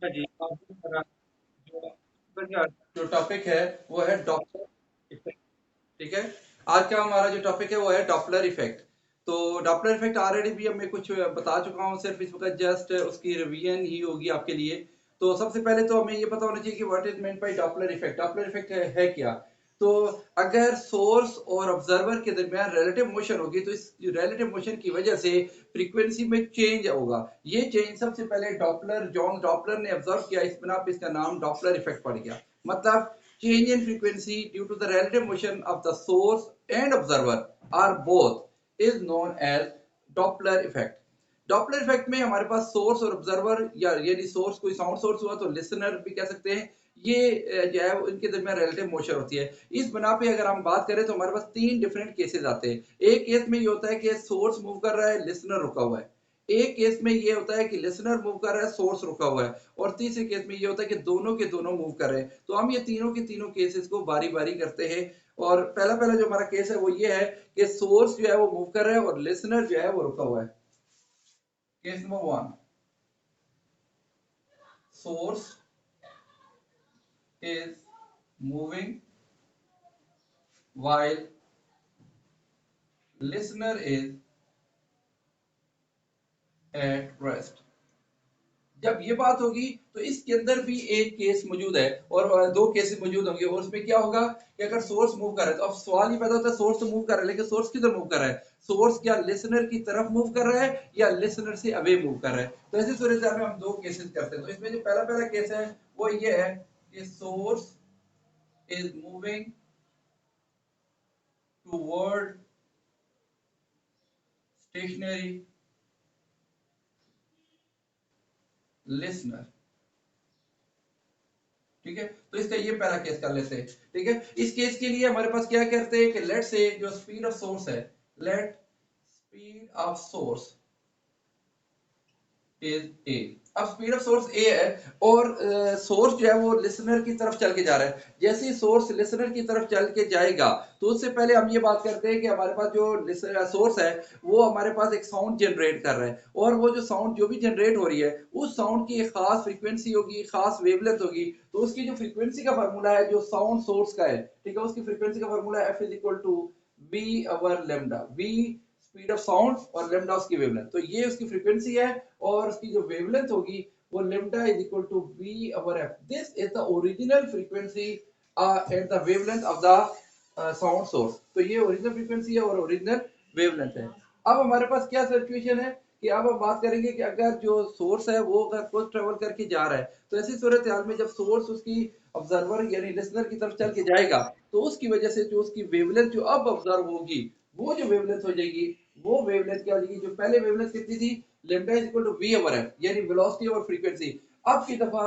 हाँ जी, आपकी तरह जो जो टॉपिक है वो है डॉपलर इफेक्ट। ठीक है, आज का हमारा जो टॉपिक है वो है डॉपलर इफेक्ट। तो डॉपलर इफेक्ट ऑलरेडी भी अब मैं कुछ बता चुका हूँ, सिर्फ इस वक्त जस्ट उसकी रिवीजन ही होगी आपके लिए। तो सबसे पहले तो हमें ये पता होना चाहिए कि what is meant by Doppler effect. Doppler effect है क्या? तो अगर सोर्स और ऑब्जर्वर के दरमियान रिलेटिव मोशन होगी तो इस रिलेटिव मोशन की वजह से फ्रीक्वेंसी में चेंज होगा। ये चेंज सबसे पहले डॉपलर जॉन डॉपलर ने ऑब्जर्व किया, इस बना पे इसका नाम डॉपलर इफेक्ट पड़ गया। मतलब change in frequency due to the relative motion of the source and observer are both is known as Doppler effect. Doppler effect में हमारे पास सोर्स और ऑब्जर्वर, या यदि सोर्स कोई साउंड सोर्स हुआ तो लिसनर भी कह सकते हैं, ये जो है उनके दरमियान रिलेटिव मोशन होती है। इस बना पे अगर हम बात करें तो हमारे पास तीन डिफरेंट केसेस आते हैं। एक केस में ये होता है कि सोर्स मूव कर रहा है, लिसनर रुका हुआ है। एक केस में ये होता है कि लिसनर मूव कर रहा है, सोर्स रुका हुआ है। और तीसरे केस में ये होता है कि दोनों के दोनों मूव कर रहे हैं। तो हम ये तीनों के तीनों केसेस को बारी बारी करते हैं। और पहला पहला जो हमारा केस है वो ये है कि सोर्स जो है वो मूव कर रहा है और लिसनर जो है वो रुका हुआ है। Case number one, source is moving while listener is at rest। जब ये बात होगी तो इसके अंदर भी एक केस मौजूद है और दो केसेस मौजूद होंगे। और उसमें क्या होगा कि अगर सोर्स मूव कर रहा है तो अब सवाल ये पैदा होता है, सोर्स तो मूव कर रहा है लेकिन सोर्स किधर मूव कर रहा है? सोर्स क्या लिसनर की तरफ मूव कर रहा है या लिसनर से अवे मूव कर रहा है? तो ऐसी सूरत में हम दो केसेस करते हैं। तो इसमें जो पहला पहला केस है वो ये है कि source is moving toward stationary listener. ठीक है, तो इसका ये पहला केस कर लेते हैं। ठीक है, इस केस के लिए हमारे पास क्या करते हैं कि लेट से जो स्पीड ऑफ सोर्स है, late speed of source is a. अब स्पीड ऑफ सोर्स ए है और सोर्स जो है वो लिसनर की तरफ चल के जा रहा है। जैसे ही सोर्स लिसनर की तरफ चल के जाएगा तो उससे पहले हम ये बात करते हैं कि हमारे पास जो सोर्स है वो हमारे पास एक साउंड जनरेट कर रहा है। और वो जो साउंड जो भी जनरेट हो रही है उस साउंड की एक खास फ्रीक्वेंसी होगी, खास वेवलेंथ होगी। तो उसकी जो फ्रीक्वेंसी का फार्मूला है जो साउंड सोर्स का है, ठीक है, उसकी फ्रीक्वेंसी का formula F is equal to V over lambda. V speed of sound और लेमडा उसकी वेवलेंथ। तो ये उसकी फ्रीक्वेंसी है और उसकी जो वेवलेंथ होगी वो lambda is equal to V over F. This is the original frequency and the wavelength of the sound source. तो ये ओरिजिनल फ्रीक्वेंसी है और ओरिजिनल वेवलेंथ है। अब हमारे पास क्या सिचुएशन है कि अब हम बात करेंगे कि अगर जो सोर्स है वो अगर खुद ट्रेवल करके जा रहा है तो ऐसी सूरत हाल में जब सोर्स उसकी ऑब्जर्वर यानी लिसनर की तरफ चल के जाएगा तो उसकी वजह से जो उसकी वेवलेंथ जो अब ऑब्जर्व होगी वो जो वेवलेंथ हो जाएगी, वो वेवलेंथ क्या हो जाएगी? जो पहले वेवलेंथ कितनी थी, lambda is equal to V over F, यानी वेलोसिटी और फ्रीक्वेंसी। अब की दफा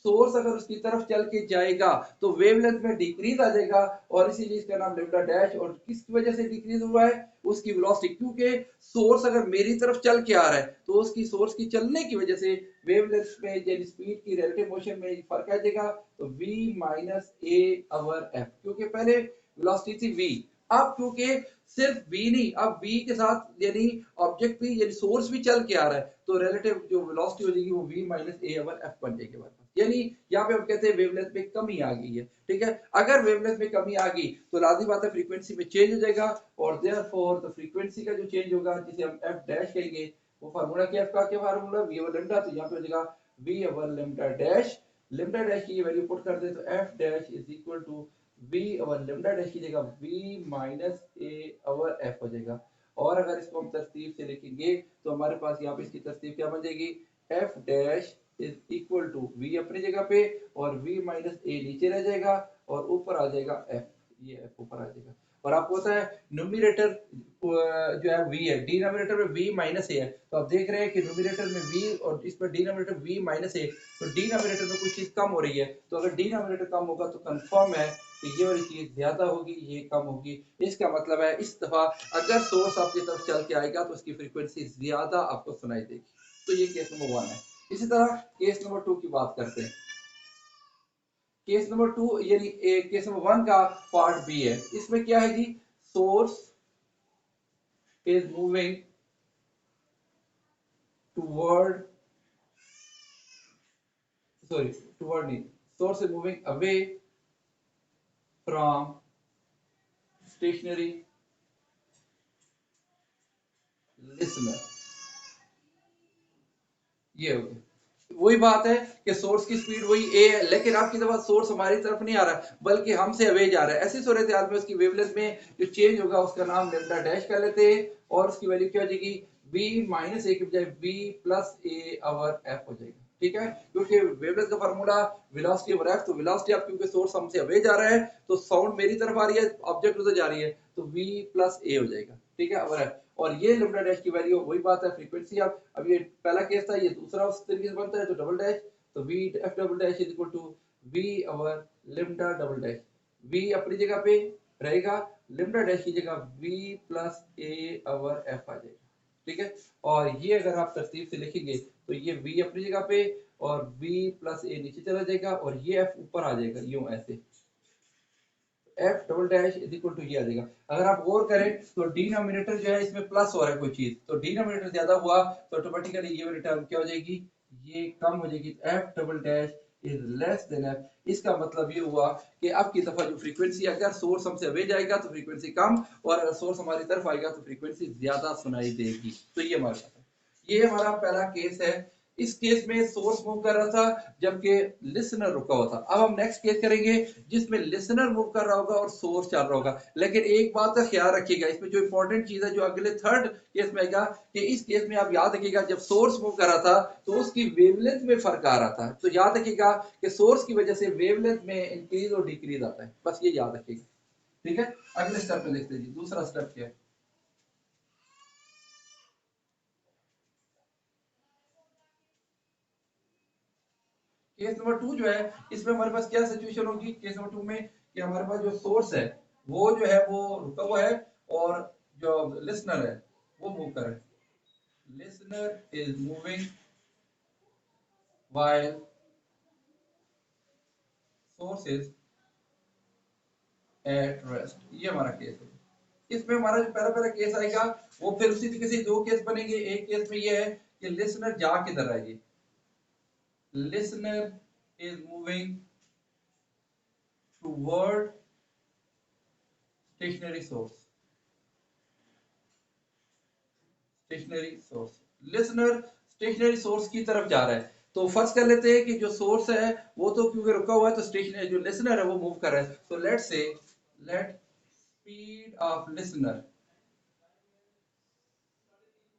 सोर्स अगर उसकी तरफ चल के जाएगा तो वेवलेंथ में डिक्रीज आ जाएगा और इसीलिए इसका नाम लेमडा डैश। और किस वजह से डिक्रीज हुआ है? उसकी वेलोसिटी, क्योंकि सोर्स अगर मेरी तरफ चल के आ रहा है तो उसकी सोर्स की चलने की वजह से वेवलेंथ में यानी स्पीड की रिलेटिव मोशन में फर्क आ जाएगा। तो v minus A over F, क्योंकि पहले वेलोसिटी थी v, अब क्योंकि सिर्फ v नहीं, अब v के साथ यानी ऑब्जेक्ट भी यानी सोर्स भी चल के आ रहा है तो रिलेटिव जो वेलोसिटी हो जाएगी वो v minus A over F बन जाएगी हमारे पास। यानी यहाँ पे हम कहते हैं वेवलेंथ में कमी आ गई है। ठीक है, अगर वेवलेंथ में कमी आ गई तो लाजिम बात है फ्रीक्वेंसी में चेंज हो जाएगा। और देयरफॉर तो फ्रीक्वेंसी का जो चेंज होगा जिसे हम एफ डैश कहेंगे, वो फार्मूला क्या, एफ का क्या फार्मूला, वी ओवर लेमडा। तो यहाँ पे हो जाएगा V over lambda dash. Lambda dash की ये वैल्यू पुट कर दे तो F dash is equal to V over lambda dash की जगह V minus A over F हो जाएगा। और अगर इसको हम तरतीब से लिखेंगे तो हमारे पास यहाँ पे इसकी तरतीब क्या बन जाएगी, F dash is equal to V अपनी जगह पे और वी माइनस ए नीचे रह जाएगा और ऊपर आ जाएगा एफ। ये एफ ऊपर आ जाएगा। और आपको पता है न्यूमिरेटर जो है v है, डिनोमिनेटर में v माइनस ए है। तो आप देख रहे हैं कि न्यूमिरेटर में v और इस पर डिनोमिनेटर v माइनस ए। तो डिनोमिनेटर में कुछ चीज कम हो रही है, तो अगर डिनोमिनेटर कम होगा तो कंफर्म है कि ये वाली चीज ज्यादा होगी, ये कम होगी। इसका मतलब है इस दफा अगर सोर्स आपकी तरफ चल के आएगा तो उसकी फ्रीक्वेंसी ज्यादा आपको सुनाई देगी। तो ये केस नंबर वन है। इसी तरह केस नंबर टू की बात करते हैं। केस नंबर टू यानी केस नंबर वन का पार्ट बी है। इसमें क्या है जी, source is moving toward sorry, toward नहीं, source is moving away from stationary listener। ये हो गया। वही बात है कि सोर्स की स्पीड वही ए है, लेकिन आपकी दफा सोर्स हमारी तरफ नहीं आ रहा बल्कि हमसे अवे जा रहा है। ऐसी सूरत हाल में उसकी वेवलेंथ में जो चेंज होगा उसका नाम लेमडा डैश कर लेते हैं और उसकी वैल्यू क्या हो जाएगी, v माइनस ए की बजाय v प्लस ए ओवर एफ हो जाएगा। ठीक है, क्योंकि वेवलेंथ का फार्मूला वेलोसिटी ओवर एफ, तो वेलोसिटी आप क्योंकि सोर्स हमसे अवे जा रहा है तो साउंड मेरी तरफ आ रही है, ऑब्जेक्ट उधर जा रही है, तो v प्लस ए हो जाएगा। ठीक है, ओवर एफ। और ये लेमडा डैश की वैल्यू वही बात है फ्रीक्वेंसी। अब ये पहला केस था, ये दूसरा उस तरीके से बनता है, तो डबल डैश, तो v f double dash is equal to v over lambda double dash. v अपनी जगह पे रहेगा, लेमडा डैश की जगह v plus a over f आ जाएगा। ठीक है, और ये अगर आप तरतीब से लिखेंगे तो ये v अपनी जगह पे और v प्लस a नीचे चला जाएगा और ये f ऊपर आ जाएगा यूं ऐसे, F double dash is equal to ये आ जाएगा। अगर आप गौर करें तो डिनोमिनेटर जो है इसमें प्लस हो रहा है कोई चीज, तो डिनोमिनेटर ज्यादा हुआ तो ऑटोमेटिकली ये वाली टर्म क्या हो जाएगी, ये कम हो जाएगी। F double dash is less than F, इसका मतलब ये हुआ कि अब की दफा जो फ्रीक्वेंसी अगर सोर्स हमसे अवे जाएगा तो फ्रीक्वेंसी कम, और अगर सोर्स हमारी तरफ आएगा तो फ्रीक्वेंसी ज्यादा सुनाई देगी। तो ये हमारे पास है, ये हमारा पहला केस है। इस केस में सोर्स मूव कर रहा था जबकि लिसनर रुका हुआ था। अब हम नेक्स्ट केस करेंगे जिसमें लिसनर मूव कर रहा होगा और सोर्स चल रहा होगा। लेकिन एक बात का ख्याल रखिएगा, इसमें जो इंपॉर्टेंट चीज है जो अगले थर्ड केस में आएगा, कि इस केस में आप याद रखिएगा जब सोर्स मूव कर रहा था तो उसकी वेवलेंथ में फर्क आ रहा था। तो याद रखिएगा कि सोर्स की वजह से वेवलेंथ में इंक्रीज और डिक्रीज आता है, बस ये याद रखिएगा। ठीक है, अगले स्टेप में देखते हैं। दूसरा स्टेप क्या है, केस नंबर 2 जो है, इसमें हमारे पास क्या सिचुएशन होगी केस नंबर 2 में, कि हमारे पास जो सोर्स है वो जो है वो रुका हुआ है और जो लिसनर है वो मूव कर रहा है। Listener is moving while source is at rest। ये हमारा केस है। इसमें हमारा जो पहला पहला केस आएगा वो फिर उसी तरीके से दो केस बनेंगे। एक केस में ये है कि लिसनर जा किधर रहा है, ये listener is moving toward stationary source. Stationary source, listener stationary source की तरफ जा रहा है। तो फर्ज कर लेते हैं कि जो सोर्स है वो तो क्योंकि रुका हुआ है, तो स्टेशनरी जो लिसनर है वो मूव कर रहा है। तो let's say let speed of listener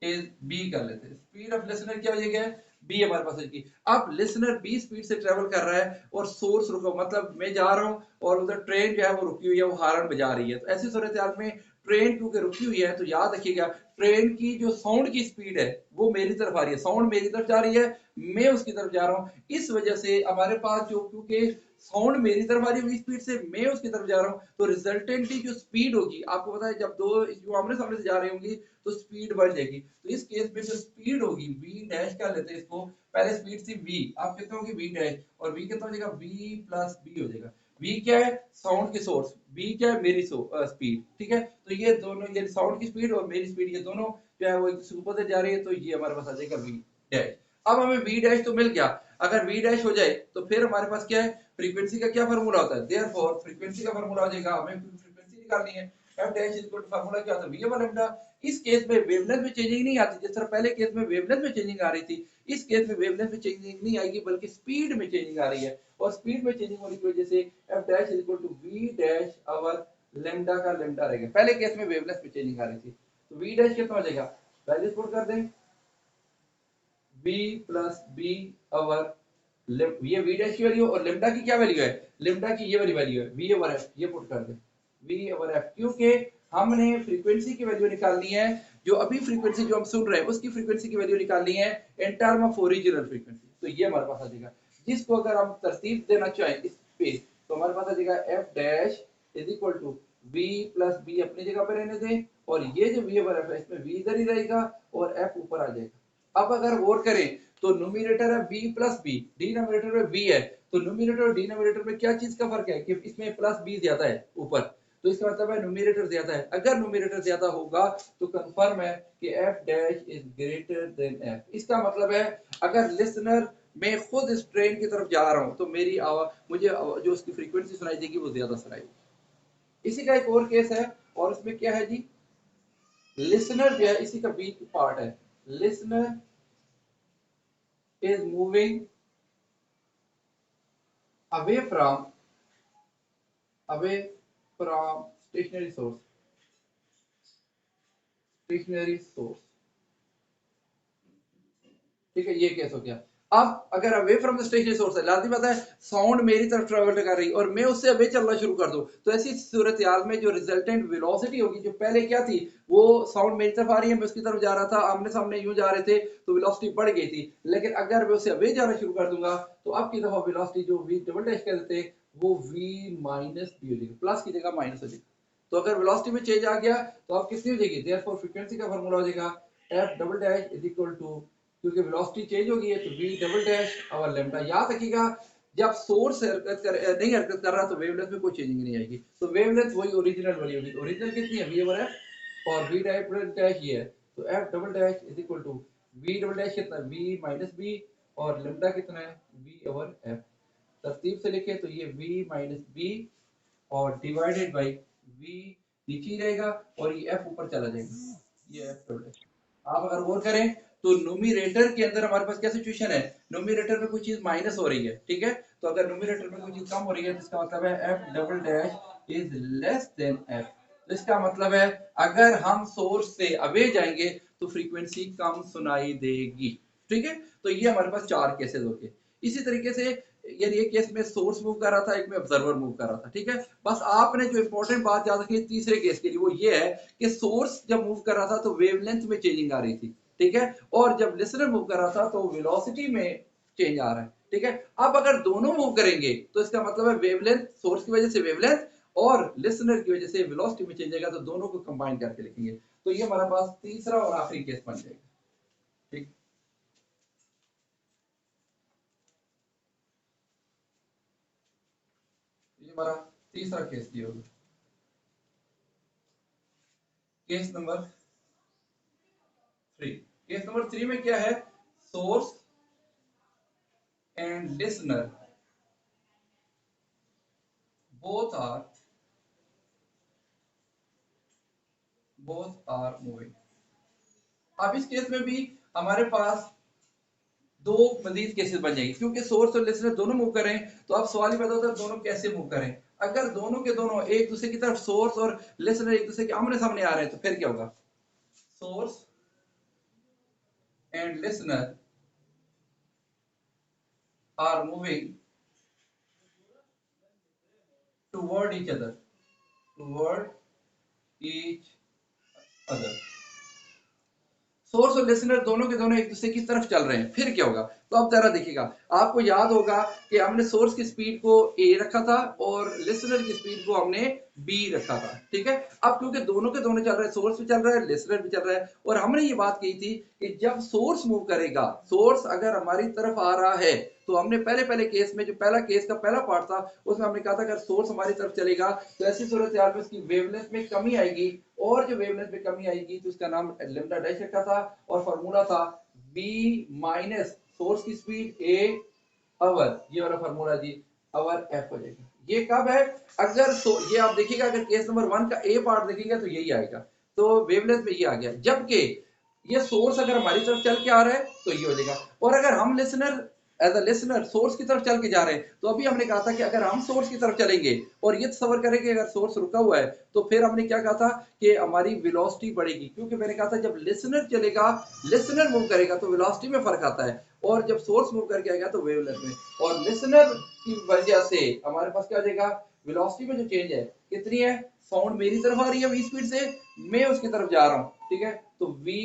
is B कर लेते हैं। स्पीड ऑफ लिसनर क्या हो जाएगा, बी हमारे पास होगी। अब लिसनर बी स्पीड से ट्रेवल कर रहा है और सोर्स रुका, मतलब मैं जा रहा हूँ और उधर ट्रेन जो है वो रुकी हुई है, वो हार्न बजा रही है। तो ऐसी सूरत हाल में ट्रेन क्योंकि रुकी हुई है तो याद रखिएगा ट्रेन की जो साउंड की स्पीड है वो मेरी तरफ आ रही है, साउंड मेरी तरफ जा रही है, मैं उसकी तरफ जा रहा हूँ। इस वजह से हमारे पास जो क्योंकि साउंड मेरी तरफ आ रही है स्पीड से, मैं उसकी तरफ जा रहा हूँ, तो रिजल्टेंटली जो स्पीड होगी, आपको पता है जब दो जो आमने सामने से जा रही होंगी तो स्पीड बढ़ जाएगी। तो इस केस में जो स्पीड होगी v डैश कर लेते हैं इसको, पहले स्पीड थी v, आप कितना होगी v डैश, और v कितना हो जाएगा v प्लस b हो जाएगा। v क्या है, साउंड की सोर्स, b क्या है, मेरी स्पीड। ठीक है, तो ये दोनों, ये साउंड की स्पीड और मेरी स्पीड, ये दोनों जो है वो एक दूसरे के ऊपर से जा रही है, तो ये हमारे पास आ जाएगा v डैश। अब हमें v डैश तो मिल गया। अगर v डैश हो जाए तो फिर हमारे पास क्या है, फ्रीक्वेंसी का क्या फार्मूला होता है, देयरफॉर फ्रीक्वेंसी का फार्मूला हो जाएगा, हमें फ्रीक्वेंसी निकालनी है, f dash is equal to formula क्या होता है, v ओवर लैम्डा। इस केस में वेवलेंथ में चेंजिंग नहीं आती, जिस तरह पहले केस में वेवलेंथ में चेंजिंग आ रही थी, इस केस में वेवलेंथ में चेंजिंग नहीं आएगी बल्कि स्पीड में चेंजिंग आ रही है। और स्पीड में चेंजिंग होने की वजह से f dash is equal to v dash over lambda का लैम्डा रहेगा। पहले केस में वेवलेंथ में चेंजिंग आ रही थी, तो v डैश कितना हो जाएगा, वैल्यू पुट कर दें, v प्लस b ओवर ये v डैश की वैल्यू और लेम्डा की क्या वैल्यू है, लेम्डा की ये वाली वैल्यू है v ओवर f, ये पुट कर दे v ओवर f, क्योंकि हमने फ्रीक्वेंसी की वैल्यू निकालनी है, जो अभी फ्रीक्वेंसी जो हम सुन रहे हैं उसकी फ्रीक्वेंसी की वैल्यू निकालनी है in term of original frequency. तो ये हमारे पास आ जाएगा, जिसको अगर हम तरतीब देना चाहें इस पे तो हमारे पास आ जाएगा f dash is equal to v plus b अपनी जगह पर रहने दें, और ये जो v ओवर f है इसमें v इधर ही रहेगा और f ऊपर आ जाएगा। अब अगर गौर करें तो न्यूमरेटर है b प्लस b, डिनोमिनेटर में b है, तो न्यूमरेटर और डिनोमिनेटर में क्या चीज का फर्क है कि इसमें प्लस b ज्यादा है ऊपर, तो इसका मतलब है न्यूमरेटर ज्यादा है। अगर न्यूमरेटर ज्यादा होगा तो कंफर्म है कि f dash is greater than f। इसका मतलब है अगर लिसनर मैं खुद इस ट्रेन की तरफ जा रहा हूँ तो मेरी आवाज मुझे जो उसकी फ्रीक्वेंसी सुनाई देगी वो ज्यादा सुनाई देगी। इसी का एक और केस है और इसमें क्या है जी, लिसनर जो है इसी का बी पार्ट है, listener is moving away from away from stationary source, ठीक है, ये केस हो गया। अब अगर away from the stationary source है, लाजमी बात है साउंड मेरी तरफ ट्रेवल कर रही और मैं उससे अवे चलना शुरू कर दूं, तो ऐसी सूरत हाल में जो रिजल्टेंट वेलोसिटी होगी, जो पहले क्या थी, वो साउंड मेरी तरफ आ रही है, मैं उसकी तरफ जा रहा था, आमने सामने यूं जा रहे थे तो वेलोसिटी बढ़ गई थी। लेकिन अगर मैं उससे अवे जाना शुरू कर दूंगा तो अब की दफा वेलोसिटी जो वी डबल डैश कर देते वो वी माइनस बी हो जाएगी, प्लस की जगह माइनस हो जाएगी। तो अगर वेलोसिटी में चेंज आ गया तो अब कितनी हो जाएगी, देयरफॉर फ्रीक्वेंसी का फार्मूला हो जाएगा F double dash is equal to, क्योंकि वेलोसिटी चेंज हो गई है तो v डबल डैश और लैम्डा। याद रखिएगा जब सोर्स नहीं हरकत कर रहा तो वेवलेंथ में कोई चेंजिंग नहीं आएगी, तो वेवलेंथ वही ओरिजिनल वाली होगी। ओरिजिनल कितनी है, v ओवर f, और v डबल डैश ये है, तो f double dash is equal to v double dash कितना है, v माइनस b, और लैम्डा कितना है, v ओवर f। तरतीब से लिखे तो ये v माइनस b और डिवाइडेड बाई v नीचे ही रहेगा और ये f ऊपर चला जाएगा, ये f डबल डैश। आप अगर गौर करें तो न्यूमरेटर के अंदर हमारे पास क्या सिचुएशन है, न्यूमरेटर में कोई चीज माइनस हो रही है, ठीक है, तो अगर न्यूमरेटर में कोई चीज कम हो रही है तो इसका मतलब है F double dash is less than F. तो इसका मतलब है अगर हम सोर्स से अवे जाएंगे तो फ्रीक्वेंसी कम सुनाई देगी, ठीक है। तो ये हमारे पास चार केसेस हो गए। इसी तरीके से यानी एक केस में सोर्स मूव कर रहा था, एक में ऑब्जर्वर मूव कर रहा था, ठीक है। बस आपने जो इंपॉर्टेंट बात याद रखनी है तीसरे केस के लिए वो ये है कि सोर्स जब मूव कर रहा था तो वेवलेंथ में चेंजिंग आ रही थी, ठीक है, और जब लिसनर मूव कर रहा था तो वेलोसिटी में चेंज आ रहा है, ठीक है। अब अगर दोनों मूव करेंगे तो इसका मतलब है वेवलेंथ, सोर्स की वजह से वेवलेंथ और लिसनर की वजह से वेलोसिटी में चेंज आएगा, तो दोनों को कंबाइन करके लिखेंगे। तो ये हमारा पास तीसरा और आखिरी केस बन जाएगा, ठीक। ये हमारा तीसरा केस ये होगा, केस नंबर 3। केस नंबर 3 में क्या है, source and listener both are moving. अब इस केस में भी हमारे पास दो मजीद केसेस बन जाएंगे, क्योंकि सोर्स और लिसनर दोनों मूव करें तो अब सवाल ही पैदा होता है दोनों कैसे मूव करें। अगर दोनों के दोनों एक दूसरे की तरफ, सोर्स और लिसनर एक दूसरे के आमने सामने आ रहे हैं तो फिर क्या होगा, source and listener are moving toward each other, toward each other. Source और लिसनर दोनों के दोनों एक दूसरे की तरफ चल रहे हैं, फिर क्या होगा, तो अब जरा देखिएगा, आपको याद होगा कि हमने सोर्स की स्पीड को a रखा था और लिसनर की स्पीड को हमने b रखा था, ठीक है। अब क्योंकि दोनों के दोनों चल रहे हैं, सोर्स भी चल रहा है लिसनर भी चल रहा है, और हमने ये बात कही थी कि जब सोर्स मूव करेगा, सोर्स अगर हमारी तरफ आ रहा है तो हमने पहले पहले केस में, जो पहला केस का पहला पार्ट था उसमें हमने कहा था अगर सोर्स हमारी तरफ चलेगा तो ऐसी सूरत में उसकी वेवलेंथ में कमी आएगी, और जो वेवलेंथ में कमी आएगी तो उसका नाम लैम्डा डैश रखा था और फार्मूला था b माइनस सोर्स की स्पीड a अवर, ये वाला फार्मूला जी, अवर f हो जाएगा। ये कब है, अगर ये आप देखिएगा अगर केस नंबर 1 का a पार्ट देखेंगे तो यही आएगा, तो वेवलेंथ में ये आ गया, जबकि ये सोर्स अगर हमारी तरफ चल के आ रहा है तो ये हो जाएगा। और अगर हम listener as a listener source की तरफ चल के जा रहे हैं तो अभी हमने कहा था कि अगर हम सोर्स की तरफ चलेंगे और ये तस्वर करें कि अगर सोर्स रुका हुआ है तो फिर हमने क्या कहा था कि हमारी वेलोसिटी बढ़ेगी, क्योंकि मैंने कहा था जब लिसनर चलेगा, लिसनर मूव करेगा तो वेलोसिटी में फर्क आता है, और जब सोर्स मूव करके आएगा तो वेवलेंथ में, और लिसनर की वजह से हमारे पास क्या हो जाएगा, वेलोसिटी में जो चेंज है कितनी है, साउंड मेरी तरफ आ रही है v स्पीड से, मैं उसकी तरफ जा रहा हूँ, ठीक है, तो v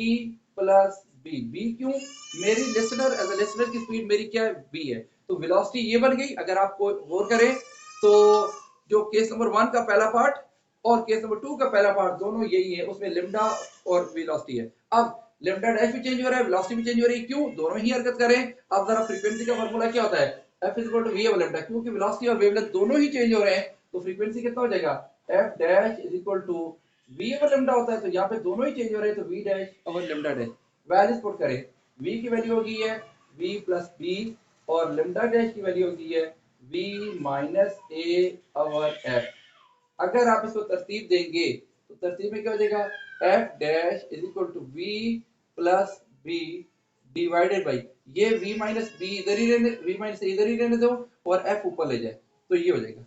प्लस बी क्यों, मेरी लिसनर एज अ लिसनर की स्पीड मेरी क्या है, बी है, तो वेलोसिटी ये बन गई। अगर आप गौर करें तो जो केस नंबर 1 का पहला पार्ट और केस नंबर 2 का पहला पार्ट दोनों यही है, उसमें लिम्डा और वेलोसिटी है। अब लिम्डा डैश भी चेंज हो रहा है, वेलोसिटी भी चेंज हो रही है, क्यों, दोनों ही हरकत करें। अब जरा फ्रीक्वेंसी का फार्मूला क्या होता है, f is equal to v over lambda, क्योंकि वेलोसिटी और वेवलेंथ दोनों ही चेंज हो रहे हैं तो फ्रीक्वेंसी कितना हो जाएगा, f dash is equal to v over lambda होता है, तो यहाँ पे दोनों ही चेंज हो रहे हैं तो v dash over lambda dash. Values put करें, v की वैल्यू होगी है v प्लस b और लेमडा डैश की वैल्यू होती है v minus A over F. अगर आप इसको तरतीब देंगे तो तरतीब में क्या हो जाएगा, f dash is equal to v plus b divided by, ये v माइनस बी इधर ही रहने, v माइनस इधर ही रहने दो और f ऊपर ले जाए, तो ये हो जाएगा।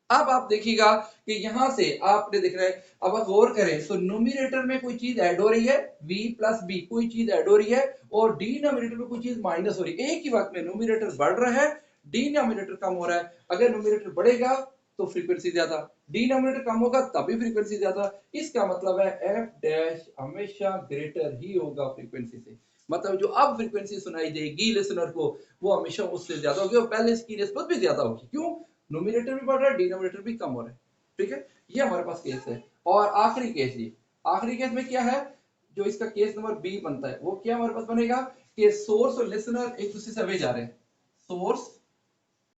अब आप देखिएगा कि यहां से आपने देख रहा है, अब आप गौर करें तो न्यूमरेटर में कोई चीज ऐड हो रही है v प्लस बी, कोई चीज ऐड हो रही है, और डिनोमिनेटर में कोई चीज माइनस हो रही है। एक ही वक्त में न्यूमरेटर बढ़ रहा है, डिनोमिनेटर कम हो रहा है। अगर न्यूमरेटर बढ़ेगा तो फ्रीक्वेंसी ज्यादा, डिनोमिनेटर कम होगा तभी फ्रीक्वेंसी ज्यादा। इसका मतलब है एफ डैश हमेशा ग्रेटर ही होगा फ्रीक्वेंसी से, मतलब जो अब फ्रीक्वेंसी सुनाई देगी लिसनर को वो हमेशा उससे ज्यादा होगी और पहले इसकी निस्बत भी ज्यादा होगी। क्यों, नोमिनेटर भी बढ़ रहा है, डिनोमिनेटर भी कम हो रहा है। ठीक है, ये हमारे पास केस है। और आखिरी केस, ये आखिरी केस में क्या है, जो इसका केस नंबर बी बनता है, वो क्या हमारे पास बनेगा कि सोर्स और लिसनर एक दूसरे से अवे जा रहे हैं, सोर्स